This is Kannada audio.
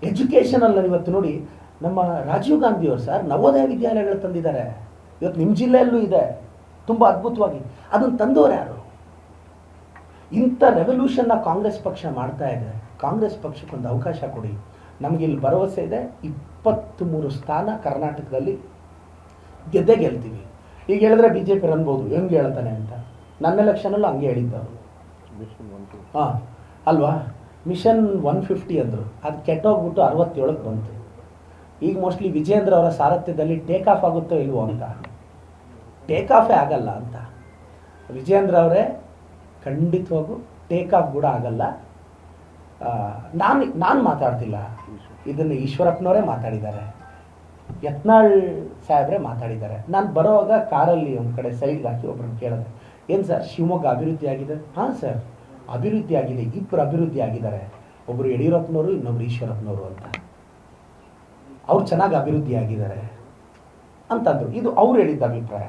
ಎಜುಕೇಷನಲ್ಲಿ ಇವತ್ತು ನೋಡಿ, ನಮ್ಮ ರಾಜೀವ್ ಗಾಂಧಿಯವರು ಸರ್ ನವೋದಯ ವಿದ್ಯಾಲಯಗಳು ತಂದಿದ್ದಾರೆ. ಇವತ್ತು ನಿಮ್ಮ ಜಿಲ್ಲೆಯಲ್ಲೂ ಇದೆ, ತುಂಬ ಅದ್ಭುತವಾಗಿ. ಅದನ್ನು ತಂದವರು ಯಾರು? ಇಂಥ ರೆವಲ್ಯೂಷನ್ನ ಕಾಂಗ್ರೆಸ್ ಪಕ್ಷ ಮಾಡ್ತಾ ಇದೆ. ಕಾಂಗ್ರೆಸ್ ಪಕ್ಷಕ್ಕೊಂದು ಅವಕಾಶ ಕೊಡಿ. ನಮಗಿಲ್ಲಿ ಭರವಸೆ ಇದೆ, 23 ಸ್ಥಾನ ಕರ್ನಾಟಕದಲ್ಲಿ ಗೆಲ್ತೀವಿ. ಈಗ ಹೇಳಿದ್ರೆ ಬಿ ಜೆ ಪಿ ಅನ್ಬೋದು ಹೆಂಗೆ ಹೇಳ್ತಾನೆ ಅಂತ. ನನ್ನ ಎಲೆಕ್ಷನಲ್ಲೂ ಹಂಗೆ ಹೇಳಿದ್ದವರು. ಹಾಂ ಅಲ್ವಾ, ಮಿಷನ್ 150 ಅಂದರು, ಅದು ಕೆಟ್ಟೋಗ್ಬಿಟ್ಟು 67ಕ್ಕೆ ಬಂತು. ಈಗ ಮೋಸ್ಟ್ಲಿ ವಿಜೇಂದ್ರ ಅವರ ಸಾರಥ್ಯದಲ್ಲಿ ಟೇಕ್ ಆಫ್ ಆಗುತ್ತೋ ಇಲ್ವೋ ಅಂತ. ಟೇಕ್ ಆಫೇ ಆಗಲ್ಲ ಅಂತ. ವಿಜೇಂದ್ರ ಅವರೇ ಖಂಡಿತವಾಗೂ ಟೇಕ್ ಆಫ್ ಕೂಡ ಆಗಲ್ಲ. ನಾನು ಮಾತಾಡ್ತಿಲ್ಲ, ಇದನ್ನು ಈಶ್ವರಪ್ಪನವರೇ ಮಾತಾಡಿದ್ದಾರೆ, ಯತ್ನಾಳ್ ಸಾಹೇಬ್ರೆ ಮಾತಾಡಿದ್ದಾರೆ. ನಾನು ಬರೋವಾಗ ಕಾರಲ್ಲಿ ಒಂದು ಕಡೆ ಸೈಡ್ಗೆ ಹಾಕಿ ಒಬ್ಬರನ್ನು ಕೇಳಿದೆ, ಏನು ಸರ್ ಶಿವಮೊಗ್ಗ ಅಭಿವೃದ್ಧಿ ಆಗಿದೆ? ಹಾಂ ಸರ್ ಅಭಿವೃದ್ಧಿ ಆಗಿದೆ, ಇಬ್ಬರು ಅಭಿವೃದ್ಧಿ ಆಗಿದ್ದಾರೆ, ಒಬ್ಬರು ಯಡಿಯೂರಪ್ಪನವರು, ಇನ್ನೊಬ್ರು ಈಶ್ವರಪ್ಪನವರು ಅಂತ. ಅವ್ರು ಚೆನ್ನಾಗಿ ಅಭಿವೃದ್ಧಿ ಆಗಿದ್ದಾರೆ ಅಂತಂದರು. ಇದು ಅವ್ರು ಹೇಳಿದ್ದ ಅಭಿಪ್ರಾಯ.